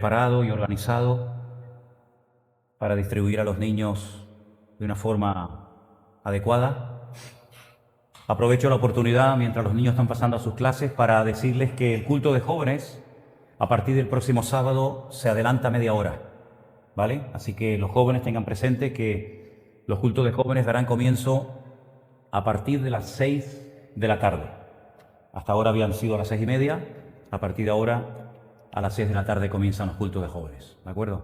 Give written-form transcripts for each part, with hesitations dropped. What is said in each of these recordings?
preparado y organizado para distribuir a los niños de una forma adecuada. Aprovecho la oportunidad, mientras los niños están pasando a sus clases, para decirles que el culto de jóvenes, a partir del próximo sábado, se adelanta media hora, ¿vale? Así que los jóvenes tengan presente que los cultos de jóvenes darán comienzo a partir de las 6 de la tarde. Hasta ahora habían sido a las 6:30, a partir de ahora, a las 6 de la tarde comienzan los cultos de jóvenes, ¿de acuerdo?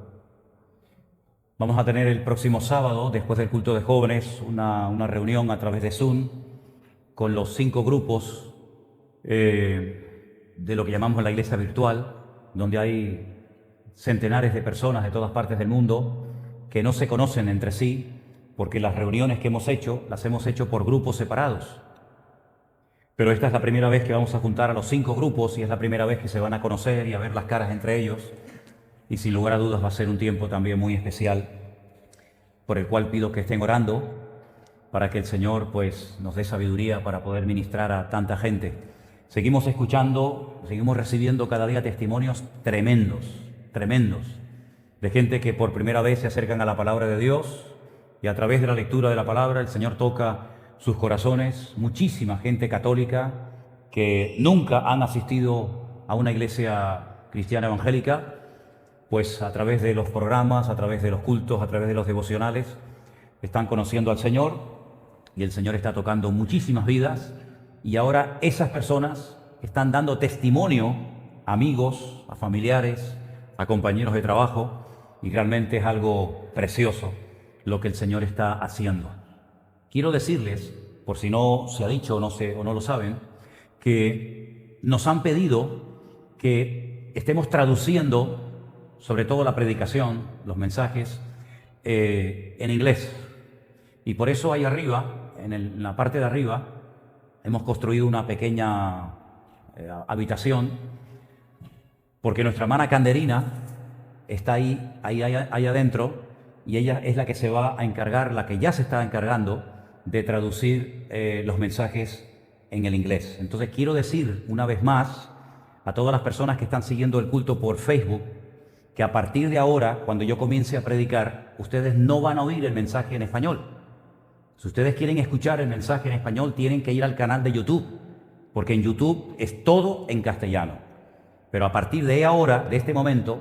Vamos a tener el próximo sábado, después del culto de jóvenes, una reunión a través de Zoom con los 5 grupos de lo que llamamos la iglesia virtual, donde hay centenares de personas de todas partes del mundo que no se conocen entre sí, porque las reuniones que hemos hecho, las hemos hecho por grupos separados. Pero esta es la primera vez que vamos a juntar a los 5 grupos y es la primera vez que se van a conocer y a ver las caras entre ellos. Y sin lugar a dudas va a ser un tiempo también muy especial, por el cual pido que estén orando para que el Señor pues nos dé sabiduría para poder ministrar a tanta gente. Seguimos escuchando, seguimos recibiendo cada día testimonios tremendos, de gente que por primera vez se acercan a la palabra de Dios y a través de la lectura de la palabra el Señor toca sus corazones. Muchísima gente católica que nunca han asistido a una iglesia cristiana evangélica, pues a través de los programas, a través de los cultos, a través de los devocionales, están conociendo al Señor y el Señor está tocando muchísimas vidas y ahora esas personas están dando testimonio a amigos, a familiares, a compañeros de trabajo y realmente es algo precioso lo que el Señor está haciendo. Quiero decirles, por si no se ha dicho o no lo saben, que nos han pedido que estemos traduciendo sobre todo la predicación, los mensajes, en inglés. Y por eso ahí arriba, en la parte de arriba, hemos construido una pequeña habitación, porque nuestra hermana Canderina está ahí adentro, y ella es la que se va a encargar, la que ya se está encargando de traducir los mensajes en el inglés. Entonces quiero decir una vez más a todas las personas que están siguiendo el culto por Facebook, que a partir de ahora, cuando yo comience a predicar, ustedes no van a oír el mensaje en español. Si ustedes quieren escuchar el mensaje en español, tienen que ir al canal de YouTube, porque en YouTube es todo en castellano. Pero a partir de ahora, de este momento,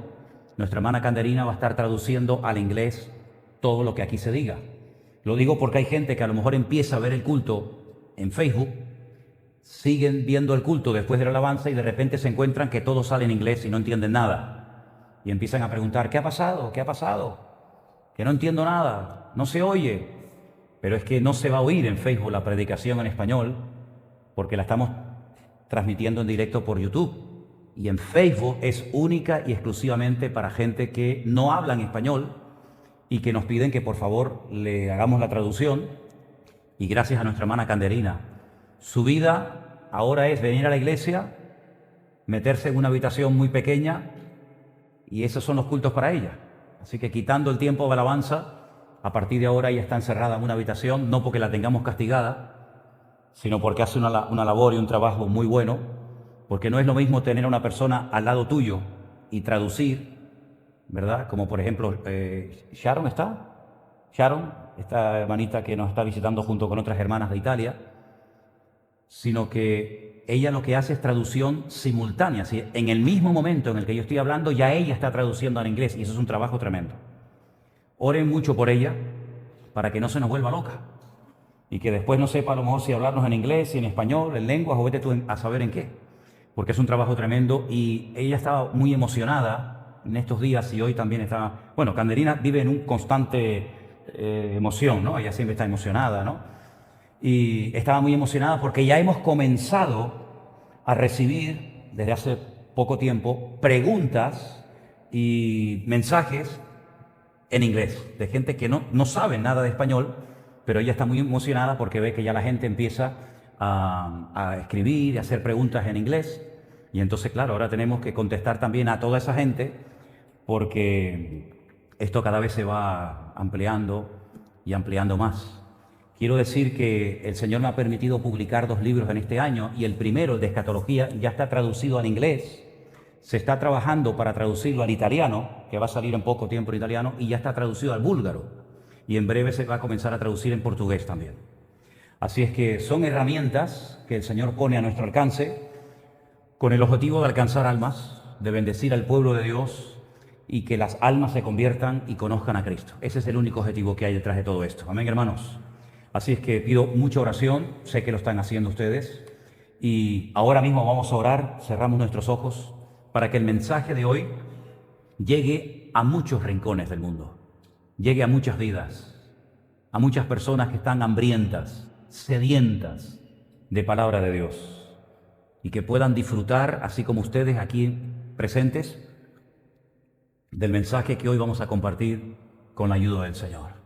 nuestra hermana Canderina va a estar traduciendo al inglés todo lo que aquí se diga. Lo digo porque hay gente que a lo mejor empieza a ver el culto en Facebook, siguen viendo el culto después de la alabanza y de repente se encuentran que todo sale en inglés y no entienden nada. Y empiezan a preguntar, ¿qué ha pasado? ¿Qué ha pasado? Que no entiendo nada, no se oye. Pero es que no se va a oír en Facebook la predicación en español porque la estamos transmitiendo en directo por YouTube. Y en Facebook es única y exclusivamente para gente que no habla en español y que nos piden que por favor le hagamos la traducción. Y gracias a nuestra hermana Canderina, su vida ahora es venir a la iglesia, meterse en una habitación muy pequeña, y esos son los cultos para ella. Así que quitando el tiempo de alabanza, a partir de ahora ella está encerrada en una habitación, no porque la tengamos castigada, sino porque hace una labor y un trabajo muy bueno, porque no es lo mismo tener a una persona al lado tuyo y traducir, ¿verdad? Como por ejemplo, Sharon está, esta hermanita que nos está visitando junto con otras hermanas de Italia, sino que ella lo que hace es traducción simultánea. ¿Sí? En el mismo momento en el que yo estoy hablando, ya ella está traduciendo al inglés y eso es un trabajo tremendo. Oren mucho por ella para que no se nos vuelva loca y que después no sepa a lo mejor si hablarnos en inglés, si en español, en lenguas o vete tú a saber en qué, porque es un trabajo tremendo y ella estaba muy emocionada en estos días y hoy también está... Bueno, Canderina vive en un constante emoción, ¿no? Ella siempre está emocionada, ¿no? Y estaba muy emocionada porque ya hemos comenzado a recibir desde hace poco tiempo preguntas y mensajes en inglés de gente que no sabe nada de español, pero ella está muy emocionada porque ve que ya la gente empieza a escribir y a hacer preguntas en inglés y entonces claro, ahora tenemos que contestar también a toda esa gente porque esto cada vez se va ampliando y ampliando más. Quiero decir que el Señor me ha permitido publicar 2 libros en este año y el primero, el de escatología, ya está traducido al inglés se está trabajando para traducirlo al italiano, que va a salir en poco tiempo en italiano, y ya está traducido al búlgaro. Y en breve se va a comenzar a traducir en portugués también. Así es que son herramientas que el Señor pone a nuestro alcance con el objetivo de alcanzar almas, de bendecir al pueblo de Dios y que las almas se conviertan y conozcan a Cristo. Ese es el único objetivo que hay detrás de todo esto. Amén, hermanos. Así es que pido mucha oración, sé que lo están haciendo ustedes, y ahora mismo vamos a orar, cerramos nuestros ojos, para que el mensaje de hoy llegue a muchos rincones del mundo, llegue a muchas vidas, a muchas personas que están hambrientas, sedientas de palabra de Dios, y que puedan disfrutar, así como ustedes aquí presentes, del mensaje que hoy vamos a compartir con la ayuda del Señor.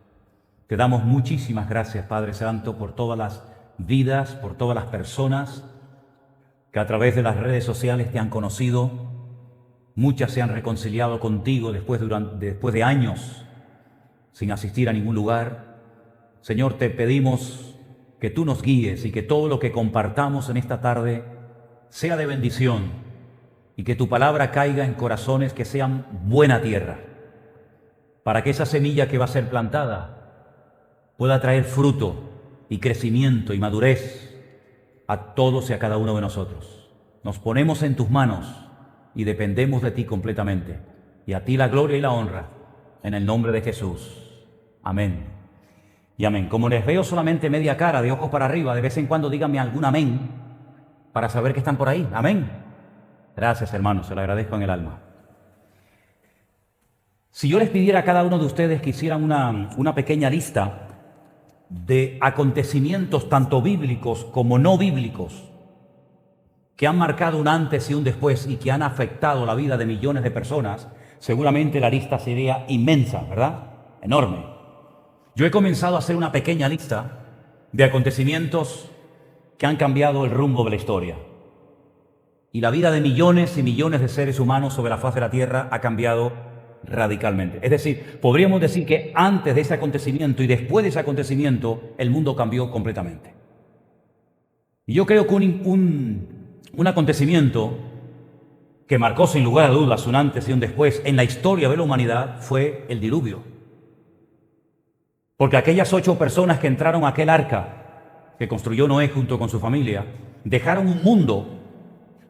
Te damos muchísimas gracias, Padre Santo, por todas las vidas, por todas las personas que a través de las redes sociales te han conocido. Muchas se han reconciliado contigo después de años sin asistir a ningún lugar. Señor, te pedimos que tú nos guíes y que todo lo que compartamos en esta tarde sea de bendición y que tu palabra caiga en corazones que sean buena tierra, para que esa semilla que va a ser plantada pueda traer fruto y crecimiento y madurez a todos y a cada uno de nosotros. Nos ponemos en tus manos y dependemos de ti completamente. Y a ti la gloria y la honra, en el nombre de Jesús. Amén. Y amén. Como les veo solamente media cara, de ojos para arriba, de vez en cuando díganme algún amén, para saber que están por ahí. Amén. Gracias, hermanos, se lo agradezco en el alma. Si yo les pidiera a cada uno de ustedes que hicieran una pequeña lista de acontecimientos tanto bíblicos como no bíblicos que han marcado un antes y un después y que han afectado la vida de millones de personas, seguramente la lista sería inmensa, ¿verdad? Enorme. Yo he comenzado a hacer una pequeña lista de acontecimientos que han cambiado el rumbo de la historia. Y la vida de millones y millones de seres humanos sobre la faz de la Tierra ha cambiado radicalmente. Es decir, podríamos decir que antes de ese acontecimiento y después de ese acontecimiento, el mundo cambió completamente. Y yo creo que un acontecimiento que marcó sin lugar a dudas un antes y un después en la historia de la humanidad fue el diluvio. Porque aquellas 8 personas que entraron a aquel arca que construyó Noé junto con su familia, dejaron un mundo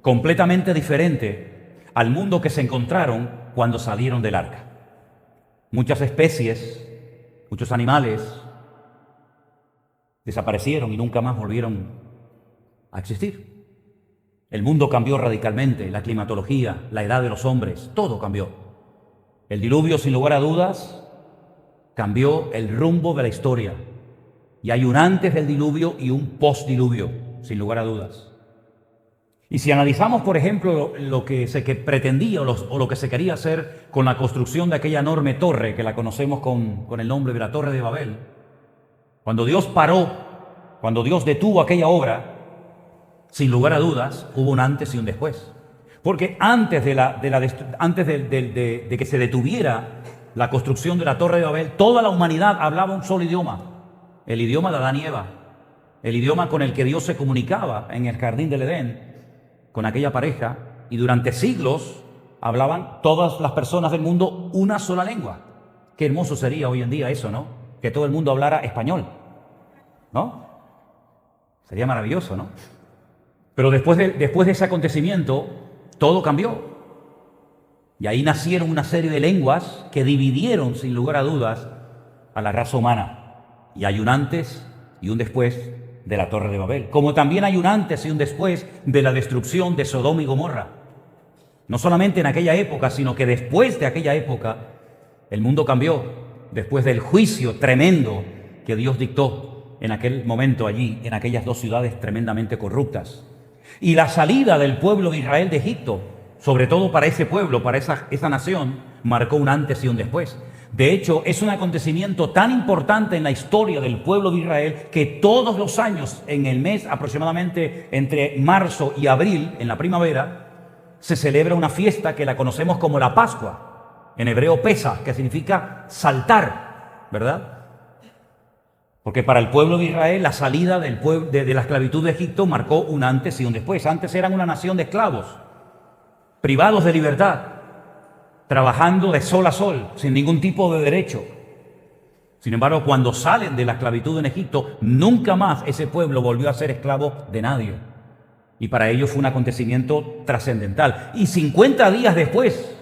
completamente diferente al mundo que se encontraron cuando salieron del arca. Muchas especies, muchos animales desaparecieron y nunca más volvieron a existir. El mundo cambió radicalmente, la climatología, la edad de los hombres, todo cambió. El diluvio, sin lugar a dudas, cambió el rumbo de la historia. Y hay un antes del diluvio y un postdiluvio, sin lugar a dudas. Y si analizamos, por ejemplo, lo que se pretendía o lo que se quería hacer con la construcción de aquella enorme torre, que la conocemos con el nombre de la Torre de Babel, cuando Dios paró, cuando Dios detuvo aquella obra, sin lugar a dudas, hubo un antes y un después. Porque antes de que se detuviera la construcción de la Torre de Babel, toda la humanidad hablaba un solo idioma, el idioma de Adán y Eva, el idioma con el que Dios se comunicaba en el jardín del Edén con aquella pareja, y durante siglos hablaban todas las personas del mundo una sola lengua. Qué hermoso sería hoy en día eso, ¿no? Que todo el mundo hablara español, ¿no? Sería maravilloso, ¿no? Pero después de ese acontecimiento, todo cambió. Y ahí nacieron una serie de lenguas que dividieron, sin lugar a dudas, a la raza humana. Y hay un antes y un después de la Torre de Babel. Como también hay un antes y un después de la destrucción de Sodoma y Gomorra. No solamente en aquella época, sino que después de aquella época, el mundo cambió. Después del juicio tremendo que Dios dictó en aquel momento allí, en aquellas 2 ciudades tremendamente corruptas. Y la salida del pueblo de Israel de Egipto, sobre todo para ese pueblo, para esa nación, marcó un antes y un después. De hecho, es un acontecimiento tan importante en la historia del pueblo de Israel que todos los años, en el mes aproximadamente entre marzo y abril, en la primavera, se celebra una fiesta que la conocemos como la Pascua, en hebreo Pesaj, que significa saltar, ¿verdad? Porque para el pueblo de Israel la salida de la esclavitud de Egipto marcó un antes y un después. Antes eran una nación de esclavos. privados de libertad, trabajando de sol a sol, sin ningún tipo de derecho. Sin embargo, cuando salen de la esclavitud en Egipto, nunca más ese pueblo volvió a ser esclavo de nadie. Y para ellos fue un acontecimiento trascendental. Y 50 días después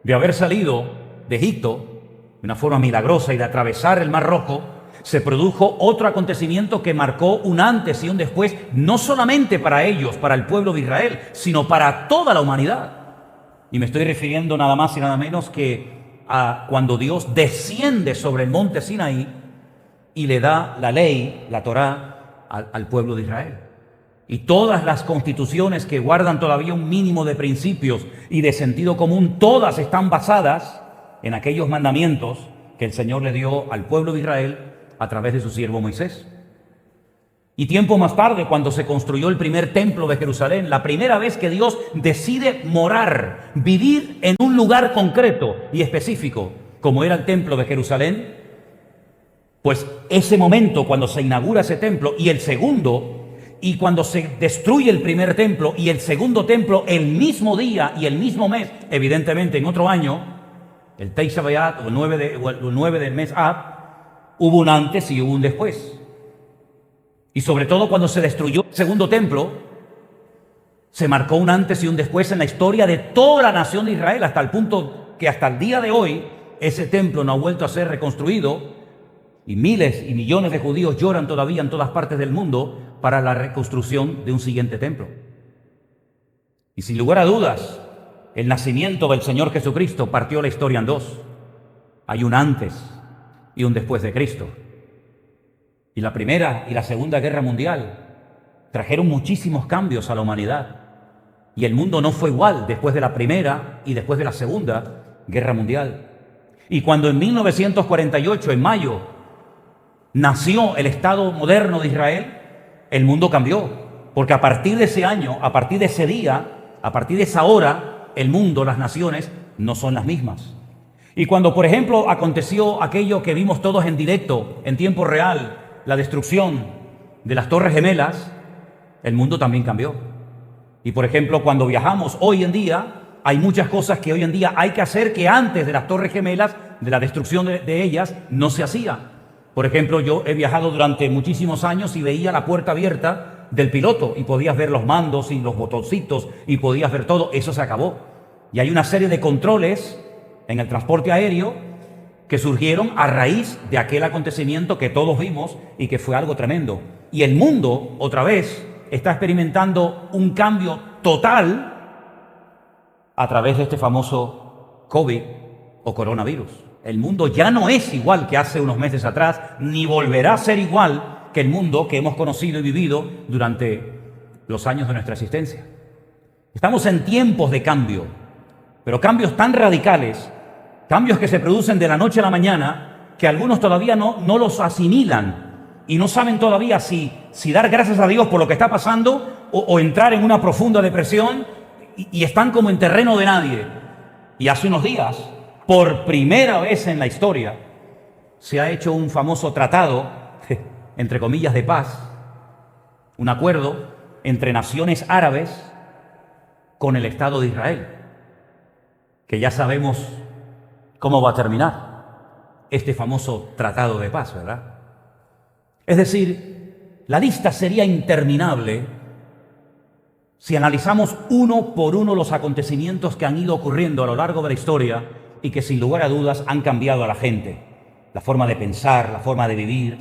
de haber salido de Egipto, de una forma milagrosa, y de atravesar el Mar Rojo, se produjo otro acontecimiento que marcó un antes y un después, no solamente para ellos, para el pueblo de Israel, sino para toda la humanidad. Y me estoy refiriendo nada más y nada menos que a cuando Dios desciende sobre el monte Sinaí y le da la ley, la Torá, al pueblo de Israel. Y todas las constituciones que guardan todavía un mínimo de principios y de sentido común, todas están basadas en aquellos mandamientos que el Señor le dio al pueblo de Israel a través de su siervo Moisés. Y tiempo más tarde, cuando se construyó el primer templo de Jerusalén, la primera vez que Dios decide morar, vivir en un lugar concreto y específico, como era el templo de Jerusalén, pues ese momento cuando se inaugura ese templo y el segundo, y cuando se destruye el primer templo y el segundo templo el mismo día y el mismo mes, evidentemente en otro año, el Tisha B'Av o el 9 del mes Ab, hubo un antes y hubo un después. Y sobre todo cuando se destruyó el segundo templo, se marcó un antes y un después en la historia de toda la nación de Israel, hasta el punto que hasta el día de hoy ese templo no ha vuelto a ser reconstruido y miles y millones de judíos lloran todavía en todas partes del mundo para la reconstrucción de un siguiente templo. Y sin lugar a dudas, el nacimiento del Señor Jesucristo partió la historia en dos. Hay un antes y un después de Cristo. Y la Primera y la Segunda Guerra Mundial trajeron muchísimos cambios a la humanidad. Y el mundo no fue igual después de la Primera y después de la Segunda Guerra Mundial. Y cuando en 1948, en mayo, nació el Estado moderno de Israel, el mundo cambió. Porque a partir de ese año, a partir de ese día, a partir de esa hora, el mundo, las naciones, no son las mismas. Y cuando, por ejemplo, aconteció aquello que vimos todos en directo, en tiempo real, la destrucción de las Torres Gemelas, el mundo también cambió. Y por ejemplo, cuando viajamos hoy en día, hay muchas cosas que hoy en día hay que hacer que antes de las Torres Gemelas, de la destrucción de ellas, no se hacía. Por ejemplo, yo he viajado durante muchísimos años y veía la puerta abierta del piloto y podías ver los mandos y los botoncitos y podías ver todo. Eso se acabó. Y hay una serie de controles en el transporte aéreo que surgieron a raíz de aquel acontecimiento que todos vimos y que fue algo tremendo. Y el mundo, otra vez, está experimentando un cambio total a través de este famoso COVID o coronavirus. El mundo ya no es igual que hace unos meses atrás, ni volverá a ser igual que el mundo que hemos conocido y vivido durante los años de nuestra existencia. Estamos en tiempos de cambio, pero cambios tan radicales, cambios que se producen de la noche a la mañana, que algunos todavía no los asimilan y no saben todavía si dar gracias a Dios por lo que está pasando o entrar en una profunda depresión y están como en terreno de nadie. Y hace unos días, por primera vez en la historia, se ha hecho un famoso tratado, entre comillas, de paz, un acuerdo entre naciones árabes con el Estado de Israel, que ya sabemos cómo va a terminar este famoso tratado de paz, ¿verdad? Es decir, la lista sería interminable si analizamos uno por uno los acontecimientos que han ido ocurriendo a lo largo de la historia y que sin lugar a dudas han cambiado a la gente, la forma de pensar, la forma de vivir.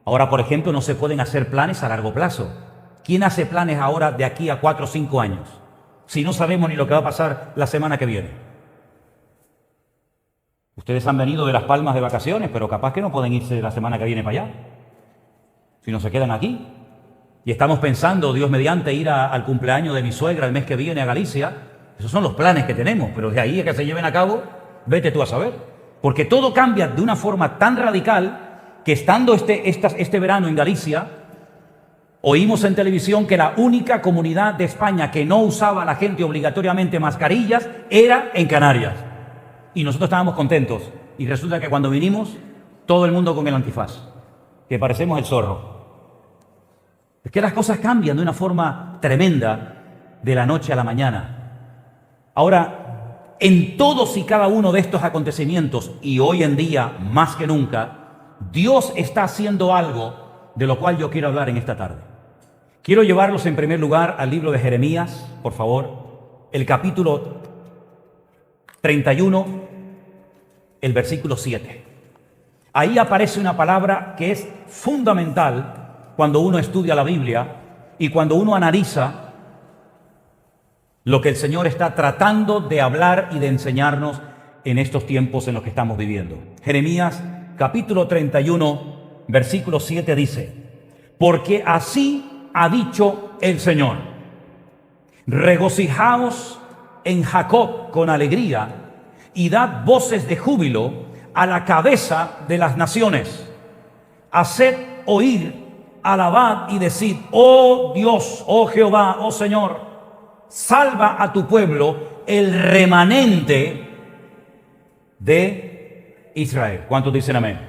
Ahora, por ejemplo, no se pueden hacer planes a largo plazo. ¿Quién hace planes ahora de aquí a 4 o 5 años? Si no sabemos ni lo que va a pasar la semana que viene. Ustedes han venido de Las Palmas de vacaciones, pero capaz que no pueden irse la semana que viene para allá. Si no se quedan aquí. Y estamos pensando, Dios mediante, ir al cumpleaños de mi suegra el mes que viene a Galicia. Esos son los planes que tenemos, pero de ahí a que se lleven a cabo, vete tú a saber. Porque todo cambia de una forma tan radical que estando este verano en Galicia, oímos en televisión que la única comunidad de España que no usaba a la gente obligatoriamente mascarillas era en Canarias. Y nosotros estábamos contentos. Y resulta que cuando vinimos, todo el mundo con el antifaz, que parecemos el zorro. Es que las cosas cambian de una forma tremenda de la noche a la mañana. Ahora, en todos y cada uno de estos acontecimientos, y hoy en día más que nunca, Dios está haciendo algo de lo cual yo quiero hablar en esta tarde. Quiero llevarlos en primer lugar al libro de Jeremías, por favor, el capítulo 31, el versículo 7. Ahí aparece una palabra que es fundamental cuando uno estudia la Biblia y cuando uno analiza lo que el Señor está tratando de hablar y de enseñarnos en estos tiempos en los que estamos viviendo. Jeremías capítulo 31, versículo 7 dice: porque así ha dicho el Señor, regocijaos en Jacob con alegría y dad voces de júbilo a la cabeza de las naciones. Haced oír, alabad y decid: oh Dios, oh Jehová, oh Señor, salva a tu pueblo, el remanente de Israel. ¿Cuántos dicen amén?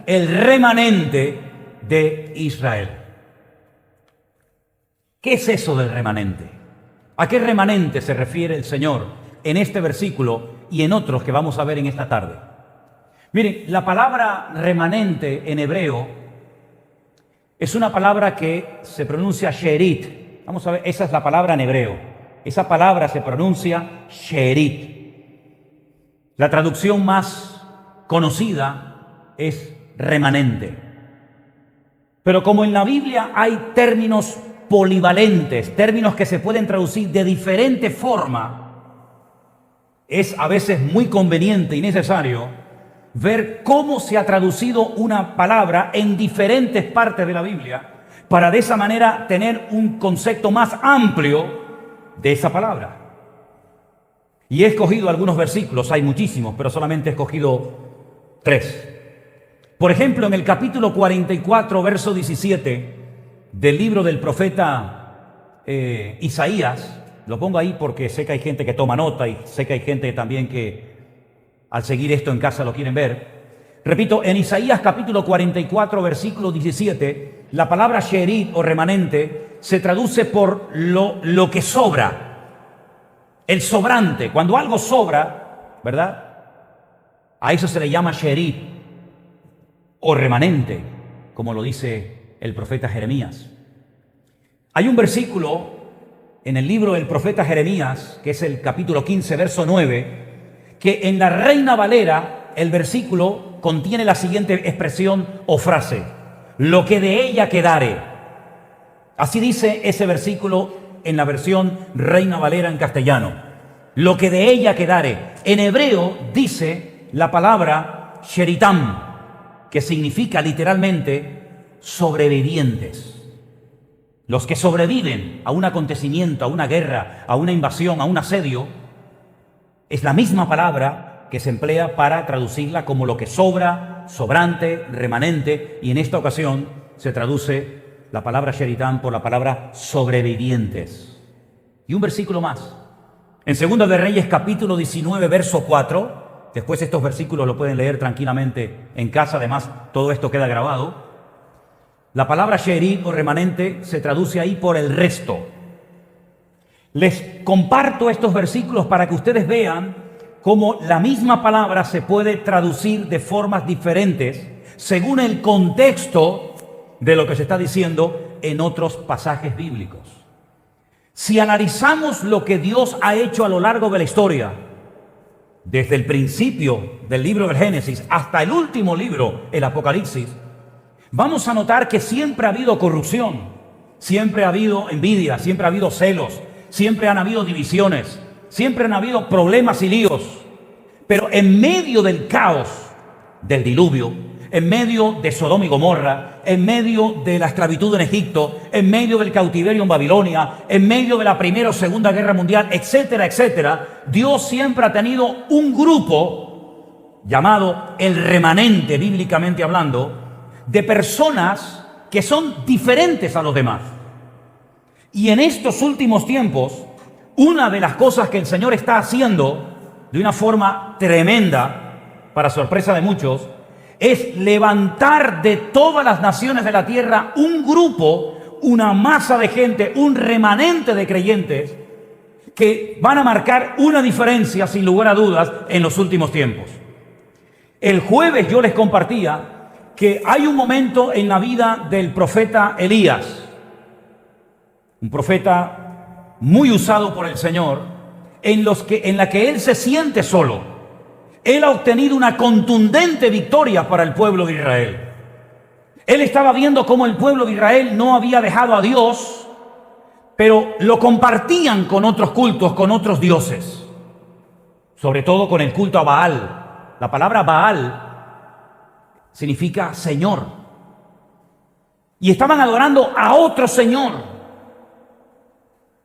El remanente de Israel. ¿Qué es eso del remanente? ¿A qué remanente se refiere el Señor en este versículo y en otros que vamos a ver en esta tarde? Miren, la palabra remanente en hebreo es una palabra que se pronuncia sherit. Vamos a ver, esa es la palabra en hebreo. Esa palabra se pronuncia sherit. La traducción más conocida es remanente. Pero como en la Biblia hay términos polivalentes, términos que se pueden traducir de diferente forma, es a veces muy conveniente y necesario ver cómo se ha traducido una palabra en diferentes partes de la Biblia para de esa manera tener un concepto más amplio de esa palabra. Y he escogido algunos versículos, hay muchísimos, pero solamente he escogido 3. Por ejemplo, en el capítulo 44, verso 17 del libro del profeta Isaías, lo pongo ahí porque sé que hay gente que toma nota y sé que hay gente también que al seguir esto en casa lo quieren ver. Repito, en Isaías capítulo 44, versículo 17, la palabra sherit o remanente se traduce por lo que sobra, el sobrante. Cuando algo sobra, ¿verdad? A eso se le llama sherit o remanente, como lo dice el profeta Jeremías. Hay un versículo en el libro del profeta Jeremías, que es el capítulo 15, verso 9, que en la Reina Valera el versículo contiene la siguiente expresión o frase: lo que de ella quedare. Así dice ese versículo en la versión Reina Valera en castellano. Lo que de ella quedare. En hebreo dice la palabra sheritam, que significa literalmente sobrevivientes. Los que sobreviven a un acontecimiento, a una guerra, a una invasión, a un asedio, es la misma palabra que se emplea para traducirla como lo que sobra, sobrante, remanente, y en esta ocasión se traduce la palabra sheritam por la palabra sobrevivientes. Y un versículo más. En 2 de Reyes capítulo 19, verso 4, después estos versículos lo pueden leer tranquilamente en casa, además todo esto queda grabado. La palabra sherit o remanente se traduce ahí por el resto. Les comparto estos versículos para que ustedes vean cómo la misma palabra se puede traducir de formas diferentes según el contexto de lo que se está diciendo en otros pasajes bíblicos. Si analizamos lo que Dios ha hecho a lo largo de la historia, desde el principio del libro del Génesis hasta el último libro, el Apocalipsis, vamos a notar que siempre ha habido corrupción, siempre ha habido envidia, siempre ha habido celos, siempre han habido divisiones, siempre han habido problemas y líos. Pero en medio del caos del diluvio, en medio de Sodoma y Gomorra, en medio de la esclavitud en Egipto, en medio del cautiverio en Babilonia, en medio de la Primera o Segunda Guerra Mundial, etcétera, etcétera, Dios siempre ha tenido un grupo llamado el remanente, bíblicamente hablando, de personas que son diferentes a los demás. Y en estos últimos tiempos, una de las cosas que el Señor está haciendo de una forma tremenda, para sorpresa de muchos, es levantar de todas las naciones de la tierra un grupo, una masa de gente, un remanente de creyentes que van a marcar una diferencia, sin lugar a dudas, en los últimos tiempos. El jueves yo les compartía que hay un momento en la vida del profeta Elías, un profeta muy usado por el Señor, en la que él se siente solo. Él ha obtenido una contundente victoria para el pueblo de Israel. Él estaba viendo cómo el pueblo de Israel no había dejado a Dios, pero lo compartían con otros cultos, con otros dioses, sobre todo con el culto a Baal. La palabra Baal significa Señor. Y estaban adorando a otro Señor.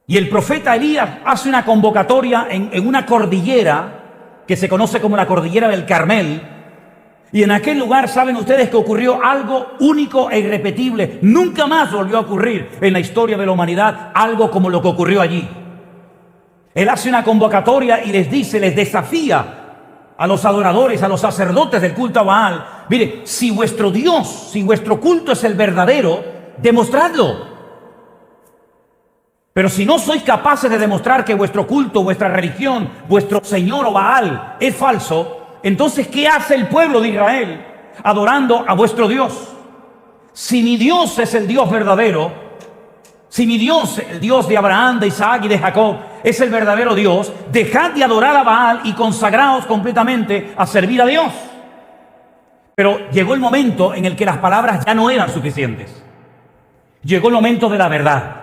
Y el profeta Elías hace una convocatoria en una cordillera que se conoce como la cordillera del Carmel. Y en aquel lugar, saben ustedes que ocurrió algo único e irrepetible. Nunca más volvió a ocurrir en la historia de la humanidad algo como lo que ocurrió allí. Él hace una convocatoria y les dice, les desafía a los adoradores, a los sacerdotes del culto a Baal: mire, si vuestro Dios, si vuestro culto es el verdadero, demostradlo. Pero si no sois capaces de demostrar que vuestro culto, vuestra religión, vuestro Señor o Baal es falso, entonces, ¿qué hace el pueblo de Israel adorando a vuestro Dios? Si mi Dios es el Dios verdadero, si mi Dios, el Dios de Abraham, de Isaac y de Jacob, es el verdadero Dios, dejad de adorar a Baal y consagraos completamente a servir a Dios. Pero llegó el momento en el que las palabras ya no eran suficientes. Llegó el momento de la verdad.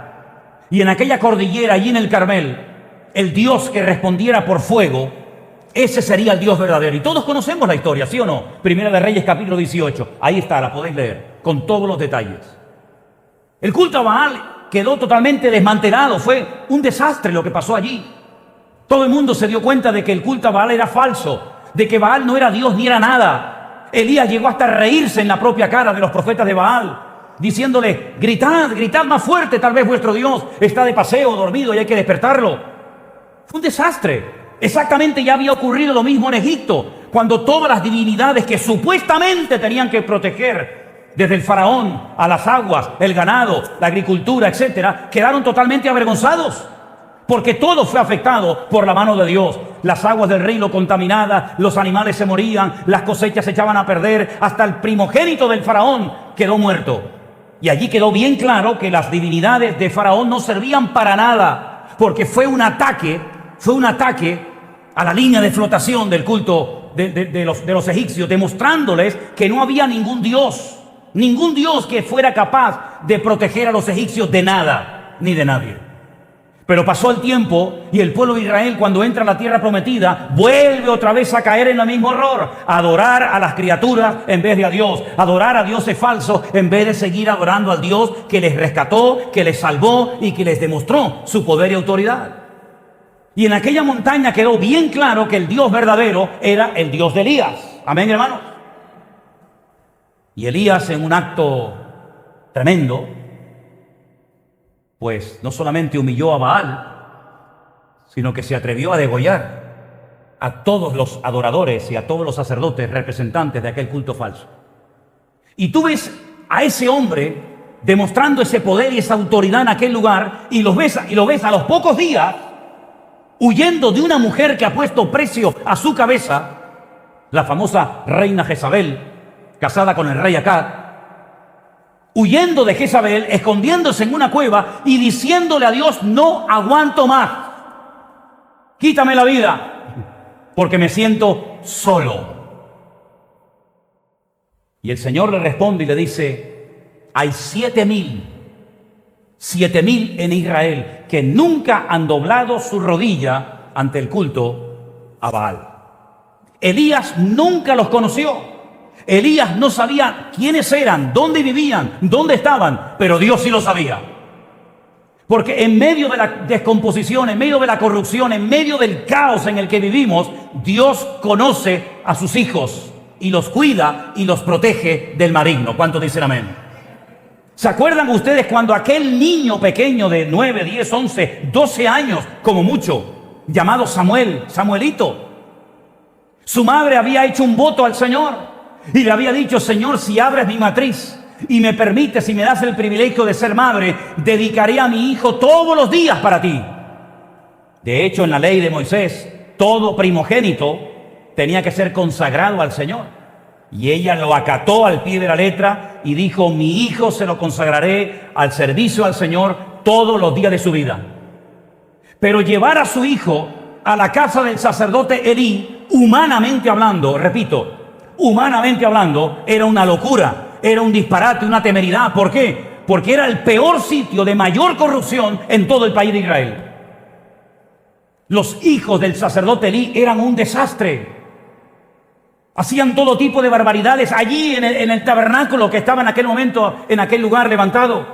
Y en aquella cordillera, allí en el Carmel, el Dios que respondiera por fuego, ese sería el Dios verdadero. Y todos conocemos la historia, ¿sí o no? Primera de Reyes, capítulo 18. Ahí está, la podéis leer, con todos los detalles. El culto a Baal quedó totalmente desmantelado. Fue un desastre lo que pasó allí. Todo el mundo se dio cuenta de que el culto a Baal era falso, de que Baal no era Dios ni era nada. Elías llegó hasta reírse en la propia cara de los profetas de Baal, diciéndole: gritad, gritad más fuerte, tal vez vuestro Dios está de paseo, dormido y hay que despertarlo. Fue un desastre. Exactamente ya había ocurrido lo mismo en Egipto, cuando todas las divinidades que supuestamente tenían que proteger, desde el faraón a las aguas, el ganado, la agricultura, etcétera, quedaron totalmente avergonzados, porque todo fue afectado por la mano de Dios. Las aguas del río contaminadas, los animales se morían, las cosechas se echaban a perder, hasta el primogénito del faraón quedó muerto. Y allí quedó bien claro que las divinidades de faraón no servían para nada, porque fue un ataque a la línea de flotación del culto de los egipcios, demostrándoles que no había ningún Dios que fuera capaz de proteger a los egipcios de nada, ni de nadie. Pero pasó el tiempo y el pueblo de Israel, cuando entra a la tierra prometida, vuelve otra vez a caer en el mismo error: adorar a las criaturas en vez de a Dios, adorar a dioses falsos en vez de seguir adorando al Dios que les rescató, que les salvó y que les demostró su poder y autoridad. Y en aquella montaña quedó bien claro que el Dios verdadero era el Dios de Elías. Amén, hermanos. Y Elías, en un acto tremendo, pues no solamente humilló a Baal, sino que se atrevió a degollar a todos los adoradores y a todos los sacerdotes representantes de aquel culto falso. Y tú ves a ese hombre demostrando ese poder y esa autoridad en aquel lugar, y lo ves a los pocos días huyendo de una mujer que ha puesto precio a su cabeza, la famosa reina Jezabel, casada con el rey Acab, huyendo de Jezabel, escondiéndose en una cueva y diciéndole a Dios: no aguanto más, quítame la vida, porque me siento solo. Y el Señor le responde y le dice: hay 7,000 en Israel que nunca han doblado su rodilla ante el culto a Baal. Elías nunca los conoció. Elías no sabía quiénes eran, dónde vivían, dónde estaban, pero Dios sí lo sabía. Porque en medio de la descomposición, en medio de la corrupción, en medio del caos en el que vivimos, Dios conoce a sus hijos y los cuida y los protege del maligno. ¿Cuántos dicen amén? ¿Se acuerdan ustedes cuando aquel niño pequeño de 9, 10, 11, 12 años, como mucho, llamado Samuelito, su madre había hecho un voto al Señor y le había dicho: Señor, si abres mi matriz y me permites y me das el privilegio de ser madre, dedicaré a mi hijo todos los días para ti? De hecho, en la ley de Moisés, todo primogénito tenía que ser consagrado al Señor. Y ella lo acató al pie de la letra y dijo: mi hijo se lo consagraré al servicio al Señor todos los días de su vida. Pero llevar a su hijo a la casa del sacerdote Elí, humanamente hablando, repito, humanamente hablando, era una locura, era un disparate, una temeridad. ¿Por qué? Porque era el peor sitio de mayor corrupción en todo el país de Israel. Los hijos del sacerdote Elí eran un desastre. Hacían todo tipo de barbaridades allí en el tabernáculo que estaba en aquel momento, en aquel lugar levantado.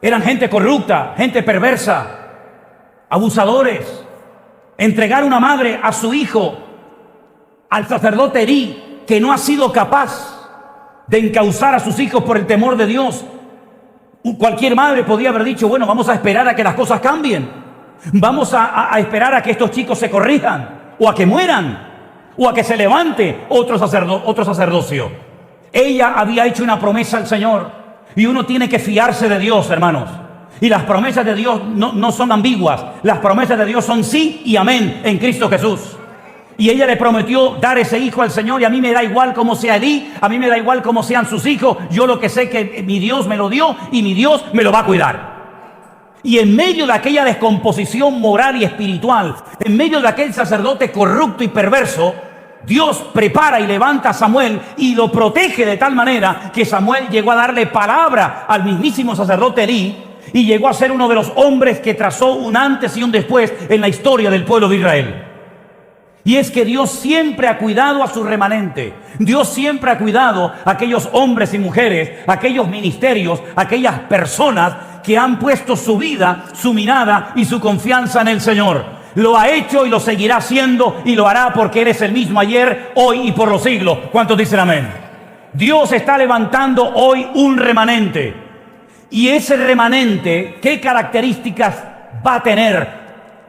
Eran gente corrupta, gente perversa, abusadores. Entregar una madre a su hijo al sacerdote Elí, que no ha sido capaz de encauzar a sus hijos por el temor de Dios. Cualquier madre podía haber dicho: bueno, vamos a esperar a que las cosas cambien. Vamos a esperar a que estos chicos se corrijan, o a que mueran, o a que se levante otro sacerdocio. Ella había hecho una promesa al Señor, y uno tiene que fiarse de Dios, hermanos. Y las promesas de Dios no son ambiguas. Las promesas de Dios son sí y amén en Cristo Jesús. Y ella le prometió dar ese hijo al Señor. Y a mí me da igual cómo sea Elí, a mí me da igual cómo sean sus hijos. Yo lo que sé que mi Dios me lo dio y mi Dios me lo va a cuidar. Y en medio de aquella descomposición moral y espiritual, en medio de aquel sacerdote corrupto y perverso, Dios prepara y levanta a Samuel y lo protege de tal manera que Samuel llegó a darle palabra al mismísimo sacerdote Elí y llegó a ser uno de los hombres que trazó un antes y un después en la historia del pueblo de Israel. Y es que Dios siempre ha cuidado a su remanente. Dios siempre ha cuidado a aquellos hombres y mujeres, a aquellos ministerios, a aquellas personas que han puesto su vida, su mirada y su confianza en el Señor. Lo ha hecho y lo seguirá haciendo y lo hará porque eres el mismo ayer, hoy y por los siglos. ¿Cuántos dicen amén? Dios está levantando hoy un remanente. Y ese remanente, ¿qué características va a tener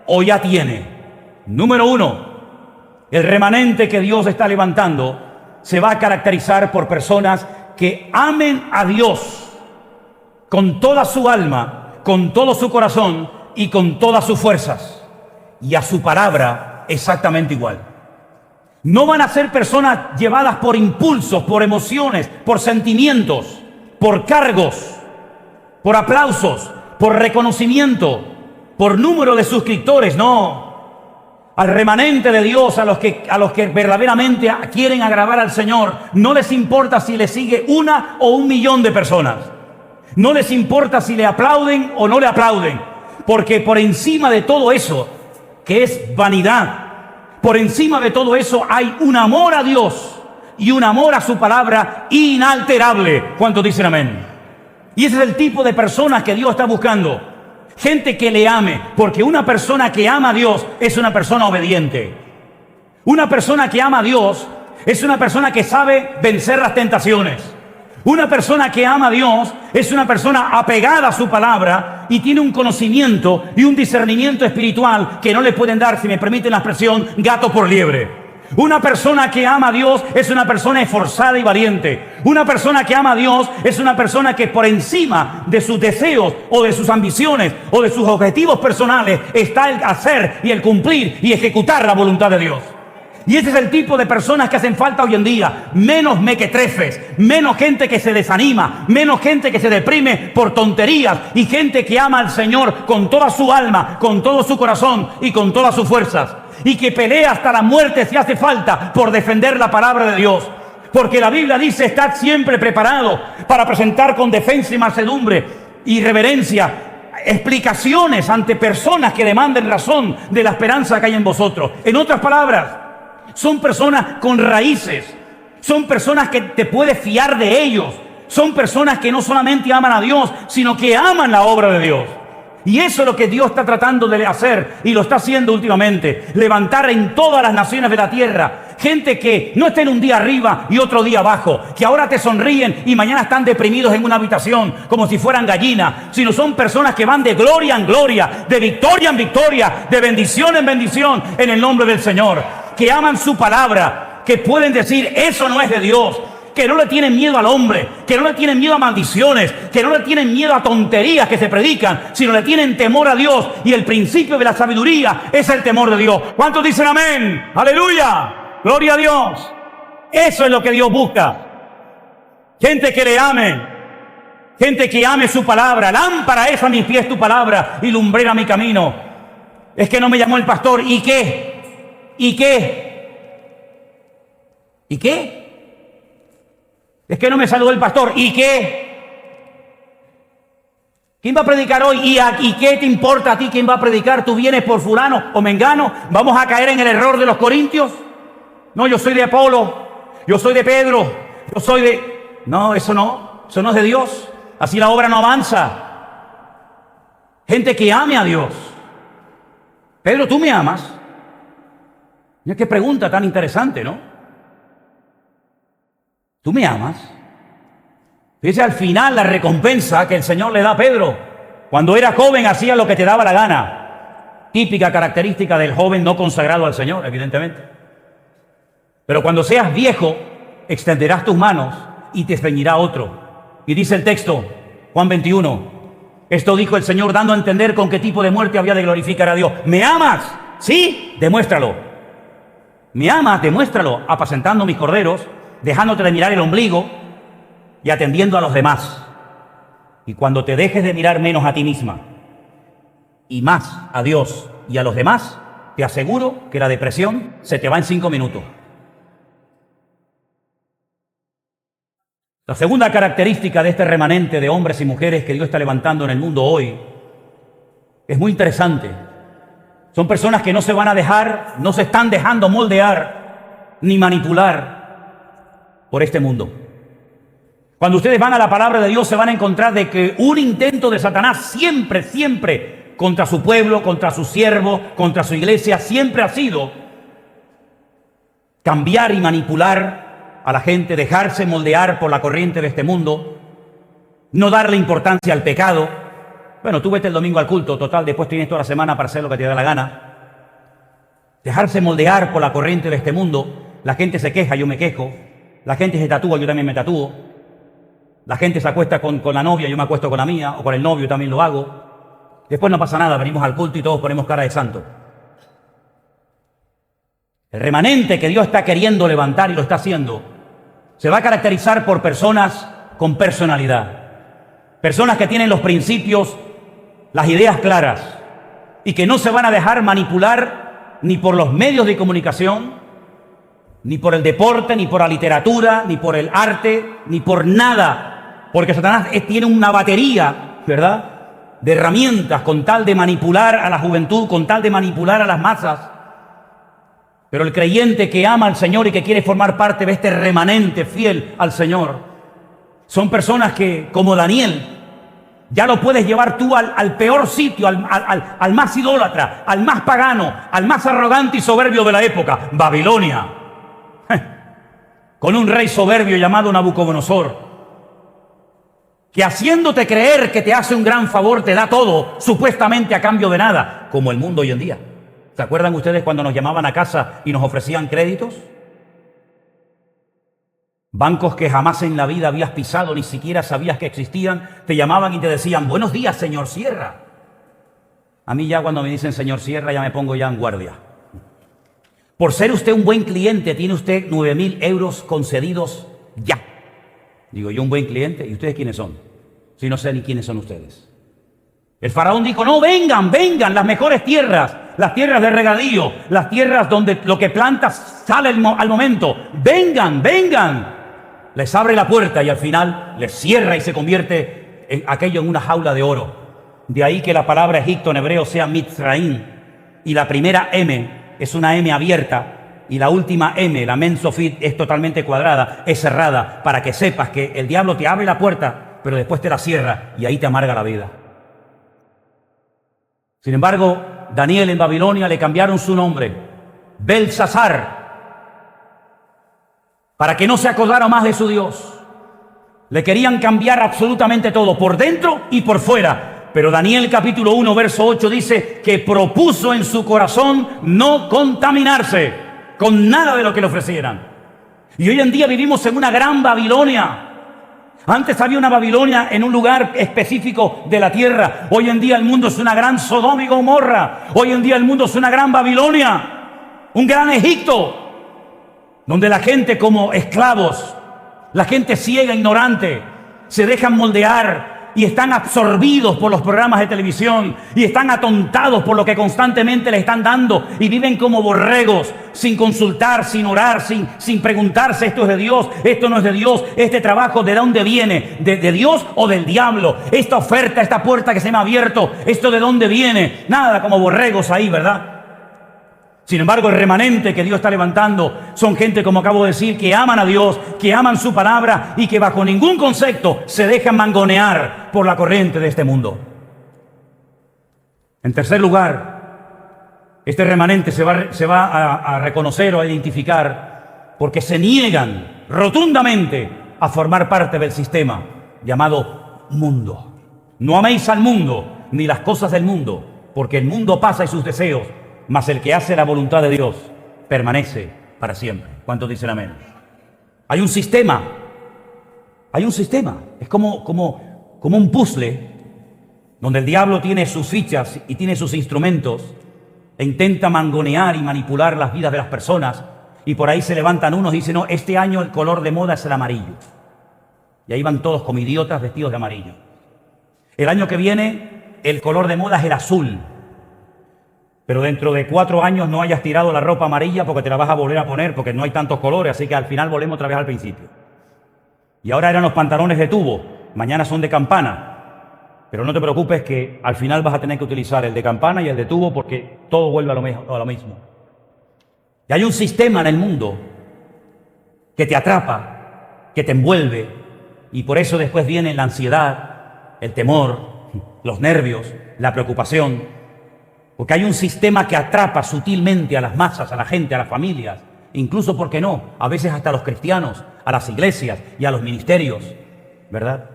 o ya tiene? Número uno, el remanente que Dios está levantando se va a caracterizar por personas que amen a Dios con toda su alma, con todo su corazón y con todas sus fuerzas. Y a su palabra exactamente igual. No van a ser personas llevadas por impulsos, por emociones, por sentimientos, por cargos, por aplausos, por reconocimiento, por número de suscriptores. No. Al remanente de Dios, a los que verdaderamente quieren agradar al Señor, no les importa si le sigue 1 o 1 millón de personas. No les importa si le aplauden o no le aplauden, porque por encima de todo eso, que es vanidad, por encima de todo eso hay un amor a Dios y un amor a su palabra inalterable. ¿Cuántos dicen amén? Y ese es el tipo de personas que Dios está buscando. Gente que le ame, porque una persona que ama a Dios es una persona obediente. Una persona que ama a Dios es una persona que sabe vencer las tentaciones. Una persona que ama a Dios es una persona apegada a su palabra y tiene un conocimiento y un discernimiento espiritual que no le pueden dar, si me permiten la expresión, gato por liebre. Una persona que ama a Dios es una persona esforzada y valiente. Una persona que ama a Dios es una persona que por encima de sus deseos o de sus ambiciones o de sus objetivos personales está el hacer y el cumplir y ejecutar la voluntad de Dios. Y ese es el tipo de personas que hacen falta hoy en día. Menos mequetrefes, menos gente que se desanima, menos gente que se deprime por tonterías y gente que ama al Señor con toda su alma, con todo su corazón y con todas sus fuerzas. Y que pelea hasta la muerte si hace falta por defender la palabra de Dios. Porque la Biblia dice: estad siempre preparado para presentar con defensa y mansedumbre y reverencia explicaciones ante personas que demanden razón de la esperanza que hay en vosotros. En otras palabras, son personas con raíces, son personas que te puedes fiar de ellos, son personas que no solamente aman a Dios, sino que aman la obra de Dios. Y eso es lo que Dios está tratando de hacer y lo está haciendo últimamente. Levantar en todas las naciones de la tierra gente que no estén un día arriba y otro día abajo, que ahora te sonríen y mañana están deprimidos en una habitación como si fueran gallinas, sino son personas que van de gloria en gloria, de victoria en victoria, de bendición en bendición en el nombre del Señor. Que aman su palabra, que pueden decir: eso no es de Dios, que no le tienen miedo al hombre, que no le tienen miedo a maldiciones, que no le tienen miedo a tonterías que se predican, sino le tienen temor a Dios. Y el principio de la sabiduría es el temor de Dios. ¿Cuántos dicen amén? ¡Aleluya! ¡Gloria a Dios! Eso es lo que Dios busca. Gente que le ame, gente que ame su palabra. Lámpara es a mis pies tu palabra y lumbrera mi camino. Es que no me llamó el pastor. ¿Y qué? ¿Y qué? ¿Y qué? Es que no me saludó el pastor. ¿Y qué? ¿Quién va a predicar hoy? ¿Y qué te importa a ti quién va a predicar? ¿Tú vienes por fulano o mengano? ¿Vamos a caer en el error de los corintios? No, yo soy de Apolo, yo soy de Pedro, yo soy de... No, eso no es de Dios. Así la obra no avanza. Gente que ame a Dios. Pedro, ¿tú me amas? Mira qué pregunta tan interesante, ¿no? ¿Tú me amas? Fíjese al final la recompensa que el Señor le da a Pedro. Cuando era joven hacía lo que te daba la gana. Típica característica del joven no consagrado al Señor, evidentemente. Pero cuando seas viejo, extenderás tus manos y te ceñirá otro. Y dice el texto, Juan 21, esto dijo el Señor dando a entender con qué tipo de muerte había de glorificar a Dios. ¿Me amas? Sí, demuéstralo. ¿Me amas? Demuéstralo, apacentando mis corderos, dejándote de mirar el ombligo y atendiendo a los demás. Y cuando te dejes de mirar menos a ti misma y más a Dios y a los demás, te aseguro que la depresión se te va en 5 minutos. La segunda característica de este remanente de hombres y mujeres que Dios está levantando en el mundo hoy es muy interesante. Son personas que no se van a dejar, no se están dejando moldear ni manipular por este mundo. Cuando ustedes van a la palabra de Dios se van a encontrar de que un intento de Satanás siempre contra su pueblo, contra su siervo, contra su iglesia, siempre ha sido cambiar y manipular a la gente, dejarse moldear por la corriente de este mundo, no darle importancia al pecado. Bueno, tú vete el domingo al culto, total, después tienes toda la semana para hacer lo que te da la gana. Dejarse moldear por la corriente de este mundo. La gente se queja, yo me quejo. La gente se tatúa, yo también me tatúo. La gente se acuesta con la novia, yo me acuesto con la mía, o con el novio, también lo hago. Después no pasa nada, venimos al culto y todos ponemos cara de santo. El remanente que Dios está queriendo levantar y lo está haciendo se va a caracterizar por personas con personalidad. Personas que tienen los principios, las ideas claras y que no se van a dejar manipular ni por los medios de comunicación, ni por el deporte, ni por la literatura, ni por el arte, ni por nada. Porque Satanás tiene una batería, ¿verdad?, de herramientas con tal de manipular a la juventud, con tal de manipular a las masas. Pero el creyente que ama al Señor y que quiere formar parte de este remanente fiel al Señor, son personas que, como Daniel, ya lo puedes llevar tú al peor sitio, al más idólatra, al más pagano, al más arrogante y soberbio de la época, Babilonia, con un rey soberbio llamado Nabucodonosor, que haciéndote creer que te hace un gran favor, te da todo, supuestamente a cambio de nada, como el mundo hoy en día. ¿Se acuerdan ustedes cuando nos llamaban a casa y nos ofrecían créditos? Bancos que jamás en la vida habías pisado, ni siquiera sabías que existían, te llamaban y te decían, buenos días, señor Sierra. A mí ya cuando me dicen señor Sierra ya me pongo ya en guardia. Por ser usted un buen cliente, tiene usted 9.000 euros concedidos ya. Digo, yo un buen cliente, ¿y ustedes quiénes son? Si no sé ni quiénes son ustedes. El faraón dijo, no, vengan, las mejores tierras, las tierras de regadío, las tierras donde lo que plantas sale al momento. Vengan. Les abre la puerta y al final les cierra y se convierte en aquello en una jaula de oro. De ahí que la palabra Egipto en hebreo sea Mitzraim. Y la primera M es una M abierta y la última M, la Men Sofit, es totalmente cuadrada, es cerrada, para que sepas que el diablo te abre la puerta, pero después te la cierra y ahí te amarga la vida. Sin embargo, Daniel en Babilonia le cambiaron su nombre, Belsasar, para que no se acordara más de su Dios. Le querían cambiar absolutamente todo, por dentro y por fuera. Pero Daniel capítulo 1, verso 8 dice que propuso en su corazón no contaminarse con nada de lo que le ofrecieran. Y hoy en día vivimos en una gran Babilonia. Antes había una Babilonia en un lugar específico de la tierra. Hoy en día el mundo es una gran Sodoma y Gomorra. Hoy en día el mundo es una gran Babilonia, un gran Egipto, donde la gente como esclavos, la gente ciega, ignorante, se dejan moldear y están absorbidos por los programas de televisión y están atontados por lo que constantemente les están dando y viven como borregos, sin consultar, sin orar, sin preguntarse: esto es de Dios, esto no es de Dios, este trabajo ¿de dónde viene? ¿De Dios o del diablo? Esta oferta, esta puerta que se me ha abierto, ¿esto de dónde viene? Nada, como borregos ahí, ¿verdad? Sin embargo, el remanente que Dios está levantando son gente, como acabo de decir, que aman a Dios, que aman su palabra y que bajo ningún concepto se dejan mangonear por la corriente de este mundo. En tercer lugar, este remanente se va a reconocer o a identificar porque se niegan rotundamente a formar parte del sistema llamado mundo. No améis al mundo ni las cosas del mundo, porque el mundo pasa y sus deseos, mas el que hace la voluntad de Dios permanece para siempre. ¿Cuántos dicen amén? Hay un sistema. Es como un puzzle donde el diablo tiene sus fichas y tiene sus instrumentos e intenta mangonear y manipular las vidas de las personas. Y por ahí se levantan unos y dicen: no, este año el color de moda es el amarillo. Y ahí van todos como idiotas vestidos de amarillo. El año que viene el color de moda es el azul. Pero dentro de 4 años no hayas tirado la ropa amarilla porque te la vas a volver a poner porque no hay tantos colores, así que al final volvemos otra vez al principio. Y ahora eran los pantalones de tubo, mañana son de campana. Pero no te preocupes que al final vas a tener que utilizar el de campana y el de tubo porque todo vuelve a lo mismo. Y hay un sistema en el mundo que te atrapa, que te envuelve, y por eso después viene la ansiedad, el temor, los nervios, la preocupación. Porque hay un sistema que atrapa sutilmente a las masas, a la gente, a las familias, incluso, ¿por qué no?, a veces hasta a los cristianos, a las iglesias y a los ministerios, ¿verdad?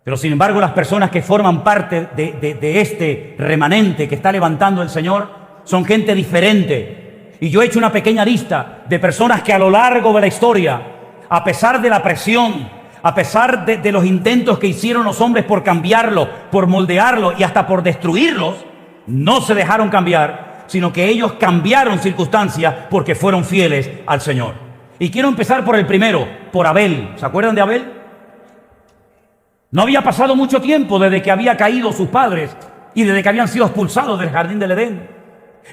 Pero sin embargo, las personas que forman parte de este remanente que está levantando el Señor son gente diferente. Y yo he hecho una pequeña lista de personas que a lo largo de la historia, a pesar de la presión, a pesar de los intentos que hicieron los hombres por cambiarlo, por moldearlo y hasta por destruirlos, no se dejaron cambiar, sino que ellos cambiaron circunstancias porque fueron fieles al Señor. Y quiero empezar por el primero, por Abel. ¿Se acuerdan de Abel? No había pasado mucho tiempo desde que había caído sus padres y desde que habían sido expulsados del jardín del Edén.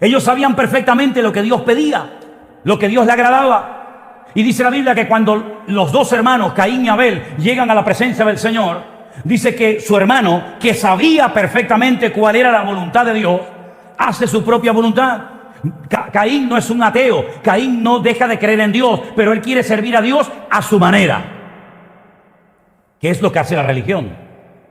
Ellos sabían perfectamente lo que Dios pedía, lo que Dios le agradaba. Y dice la Biblia que cuando los dos hermanos, Caín y Abel, llegan a la presencia del Señor, dice que su hermano, que sabía perfectamente cuál era la voluntad de Dios, hace su propia voluntad. Caín no es un ateo, Caín no deja de creer en Dios, pero él quiere servir a Dios a su manera. ¿Qué es lo que hace la religión?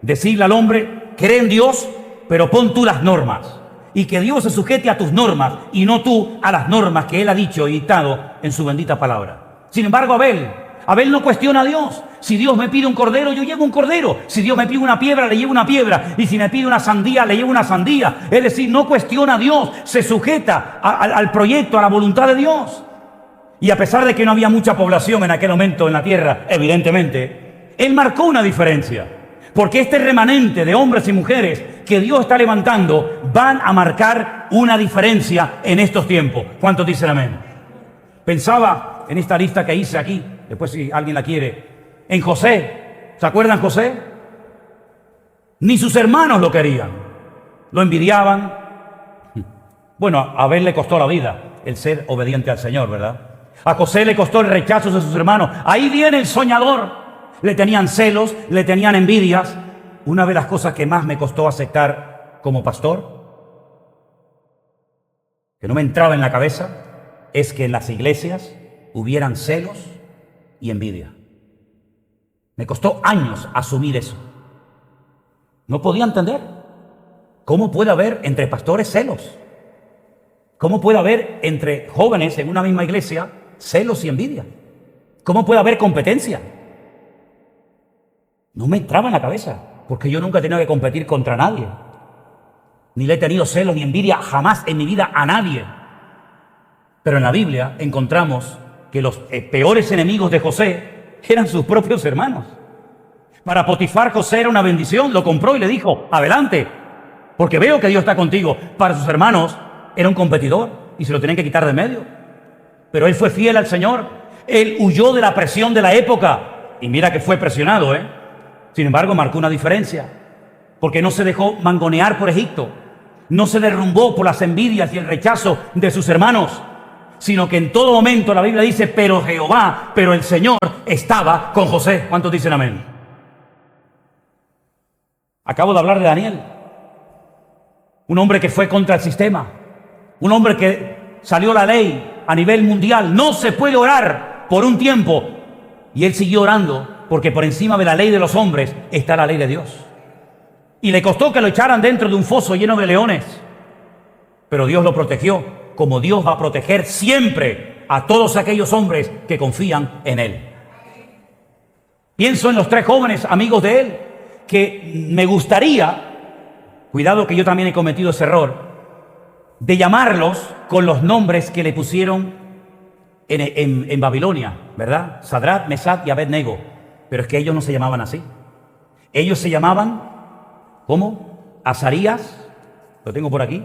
Decirle al hombre: cree en Dios, pero pon tú las normas. Y que Dios se sujete a tus normas y no tú a las normas que Él ha dicho y dictado en su bendita palabra. Sin embargo, Abel no cuestiona a Dios. Si Dios me pide un cordero, yo llevo un cordero. Si Dios me pide una piedra, le llevo una piedra. Y si me pide una sandía, le llevo una sandía. Es decir, no cuestiona a Dios, se sujeta al proyecto, a la voluntad de Dios. Y a pesar de que no había mucha población en aquel momento en la tierra, evidentemente, Él marcó una diferencia. Porque este remanente de hombres y mujeres que Dios está levantando van a marcar una diferencia en estos tiempos. ¿Cuántos dicen amén? Pensaba en esta lista que hice aquí, después si alguien la quiere, en José. ¿Se acuerdan José? Ni sus hermanos lo querían, lo envidiaban. Bueno, a Abel le costó la vida el ser obediente al Señor, ¿verdad? A José le costó el rechazo de sus hermanos. Ahí viene el soñador. Le tenían celos, le tenían envidias. Una de las cosas que más me costó aceptar como pastor, que no me entraba en la cabeza, es que en las iglesias hubieran celos y envidia. Me costó años asumir eso. No podía entender. ¿Cómo puede haber entre pastores celos? ¿Cómo puede haber entre jóvenes en una misma iglesia celos y envidia? ¿Cómo puede haber competencia? No me entraba en la cabeza, porque yo nunca he tenido que competir contra nadie. Ni le he tenido celos ni envidia jamás en mi vida a nadie. Pero en la Biblia encontramos que los peores enemigos de José eran sus propios hermanos. Para Potifar, José era una bendición, lo compró y le dijo, adelante, porque veo que Dios está contigo. Para sus hermanos era un competidor y se lo tenían que quitar de medio. Pero él fue fiel al Señor, él huyó de la presión de la época, y mira que fue presionado, Sin embargo, marcó una diferencia, porque no se dejó mangonear por Egipto, no se derrumbó por las envidias y el rechazo de sus hermanos, sino que en todo momento la Biblia dice, pero Jehová, pero el Señor estaba con José. ¿Cuántos dicen amén? Acabo de hablar de Daniel, un hombre que fue contra el sistema, un hombre que salió la ley a nivel mundial. No se puede orar por un tiempo, y él siguió orando, porque por encima de la ley de los hombres está la ley de Dios. Y le costó que lo echaran dentro de un foso lleno de leones, pero Dios lo protegió, como Dios va a proteger siempre a todos aquellos hombres que confían en Él. Pienso en los 3 jóvenes amigos de Él, que me gustaría, cuidado que yo también he cometido ese error, de llamarlos con los nombres que le pusieron en Babilonia, ¿verdad? Sadrach, Mesach y Abed-nego. Pero es que ellos no se llamaban así. Ellos se llamaban, ¿cómo? Azarías, lo tengo por aquí,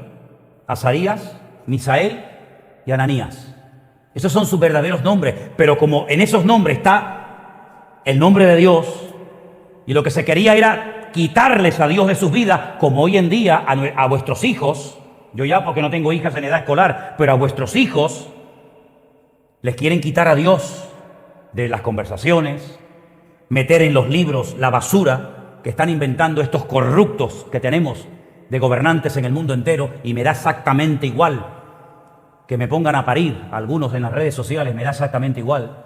Azarías, Misael y Ananías. Esos son sus verdaderos nombres, pero como en esos nombres está el nombre de Dios, y lo que se quería era quitarles a Dios de sus vidas, como hoy en día a vuestros hijos, yo ya porque no tengo hijas en edad escolar, pero a vuestros hijos les quieren quitar a Dios de las conversaciones, meter en los libros la basura que están inventando estos corruptos que tenemos de gobernantes en el mundo entero, y me da exactamente igual que me pongan a parir algunos en las redes sociales, me da exactamente igual,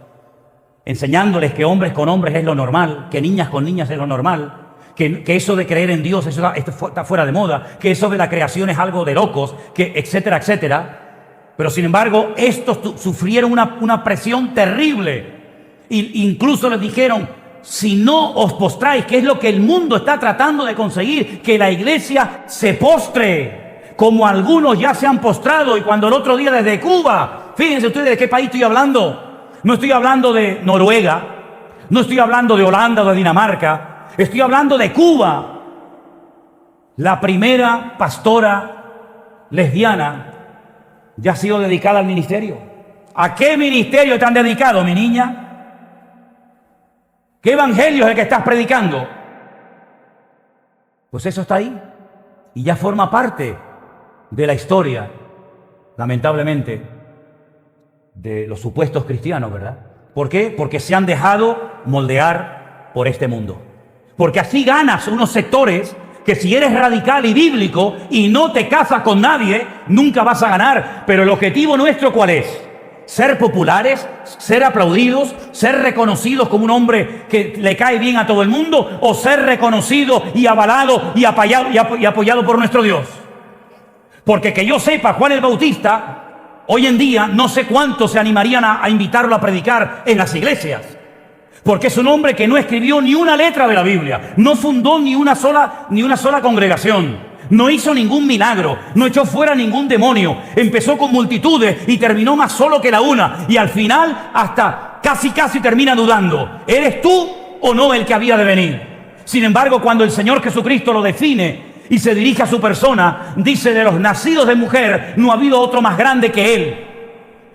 enseñándoles que hombres con hombres es lo normal, que niñas con niñas es lo normal, que eso de creer en Dios eso está fuera de moda, que eso de la creación es algo de locos, que etcétera, etcétera. Pero sin embargo, estos sufrieron una presión terrible. Incluso les dijeron, si no os postráis, que es lo que el mundo está tratando de conseguir, que la iglesia se postre, como algunos ya se han postrado. Y cuando el otro día desde Cuba, fíjense ustedes de qué país estoy hablando. No estoy hablando de Noruega, no estoy hablando de Holanda o de Dinamarca, estoy hablando de Cuba. La primera pastora lesbiana ya ha sido dedicada al ministerio. ¿A qué ministerio te han dedicado, mi niña? ¿Qué evangelio es el que estás predicando? Pues eso está ahí y ya forma parte de la historia, lamentablemente, de los supuestos cristianos, ¿verdad? ¿Por qué? Porque se han dejado moldear por este mundo. Porque así ganas unos sectores que si eres radical y bíblico y no te casas con nadie, nunca vas a ganar. Pero el objetivo nuestro, ¿cuál es? Ser populares, ser aplaudidos, ser reconocidos como un hombre que le cae bien a todo el mundo, o ser reconocido y avalado y apoyado por nuestro Dios. Porque que yo sepa, Juan el Bautista, hoy en día no sé cuántos se animarían a invitarlo a predicar en las iglesias. Porque es un hombre que no escribió ni una letra de la Biblia, no fundó ni una sola congregación, no hizo ningún milagro, no echó fuera ningún demonio, empezó con multitudes y terminó más solo que la una, y al final hasta casi termina dudando, ¿eres tú o no el que había de venir? Sin embargo, cuando el Señor Jesucristo lo define y se dirige a su persona, dice: de los nacidos de mujer no ha habido otro más grande que él,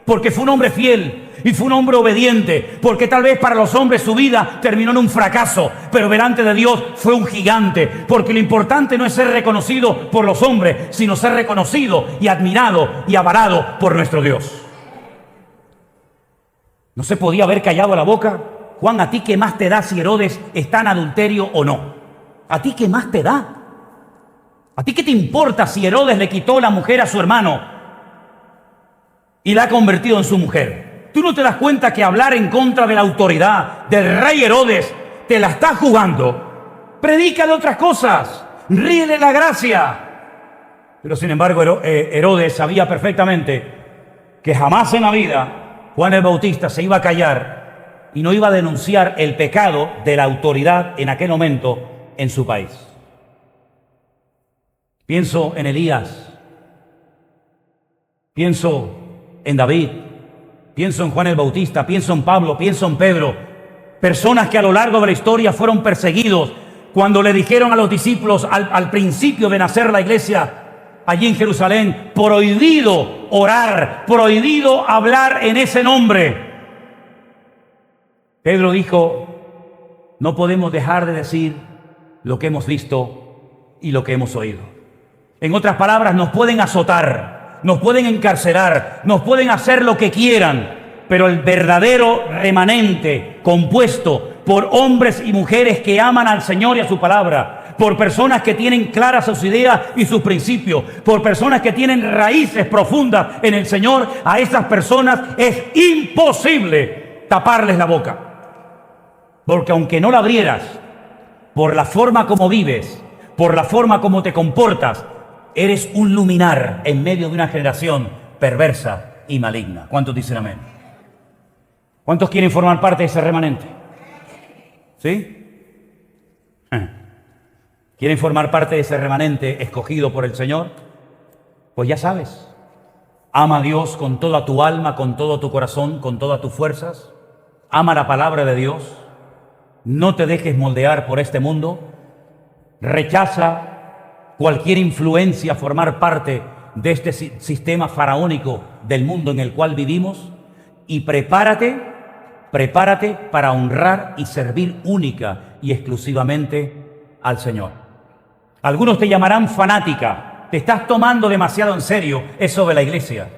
porque fue un hombre fiel y fue un hombre obediente, porque tal vez para los hombres su vida terminó en un fracaso, pero delante de Dios fue un gigante, porque lo importante no es ser reconocido por los hombres, sino ser reconocido y admirado y avarado por nuestro Dios. ¿No se podía haber callado la boca? Juan, ¿a ti qué más te da si Herodes está en adulterio o no? ¿A ti qué más te da? ¿A ti qué te importa si Herodes le quitó la mujer a su hermano y la ha convertido en su mujer? ¿Tú no te das cuenta que hablar en contra de la autoridad del rey Herodes te la está jugando? Predica de otras cosas, ríe de la gracia. Pero sin embargo Herodes sabía perfectamente que jamás en la vida Juan el Bautista se iba a callar y no iba a denunciar el pecado de la autoridad en aquel momento en su país. Pienso en Elías, pienso en David, Pienso en Juan el Bautista, pienso en Pablo, pienso en Pedro. Personas que a lo largo de la historia fueron perseguidos. Cuando le dijeron a los discípulos al principio de nacer la iglesia allí en Jerusalén, prohibido orar, prohibido hablar en ese nombre. Pedro dijo, no podemos dejar de decir lo que hemos visto y lo que hemos oído. En otras palabras, nos pueden azotar, nos pueden encarcelar, nos pueden hacer lo que quieran, pero el verdadero remanente compuesto por hombres y mujeres que aman al Señor y a su palabra, por personas que tienen claras sus ideas y sus principios, por personas que tienen raíces profundas en el Señor, a esas personas es imposible taparles la boca. Porque aunque no la abrieras, por la forma como vives, por la forma como te comportas, eres un luminar en medio de una generación perversa y maligna. ¿Cuántos dicen amén? ¿Cuántos quieren formar parte de ese remanente? ¿Sí? ¿Quieren formar parte de ese remanente escogido por el Señor? Pues ya sabes, ama a Dios con toda tu alma, con todo tu corazón, con todas tus fuerzas. Ama la palabra de Dios. No te dejes moldear por este mundo. Rechaza cualquier influencia a formar parte de este sistema faraónico del mundo en el cual vivimos. Y prepárate para honrar y servir única y exclusivamente al Señor. Algunos te llamarán fanática. Te estás tomando demasiado en serio eso de la iglesia.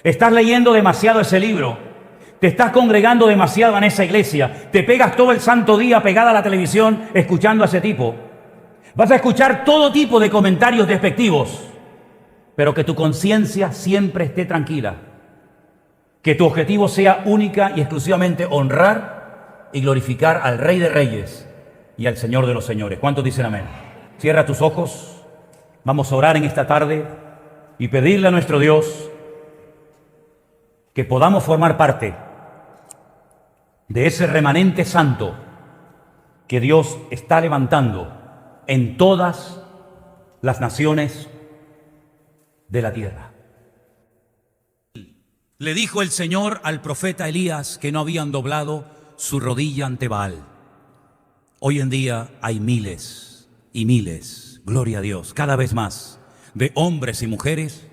Estás leyendo demasiado ese libro. Te estás congregando demasiado en esa iglesia. Te pegas todo el santo día pegada a la televisión escuchando a ese tipo. Vas a escuchar todo tipo de comentarios despectivos, pero que tu conciencia siempre esté tranquila. Que tu objetivo sea única y exclusivamente honrar y glorificar al Rey de Reyes y al Señor de los Señores. ¿Cuántos dicen amén? Cierra tus ojos. Vamos a orar en esta tarde y pedirle a nuestro Dios que podamos formar parte de ese remanente santo que Dios está levantando en todas las naciones de la tierra. Le dijo el Señor al profeta Elías que no habían doblado su rodilla ante Baal. Hoy en día hay miles y miles, gloria a Dios, cada vez más, de hombres y mujeres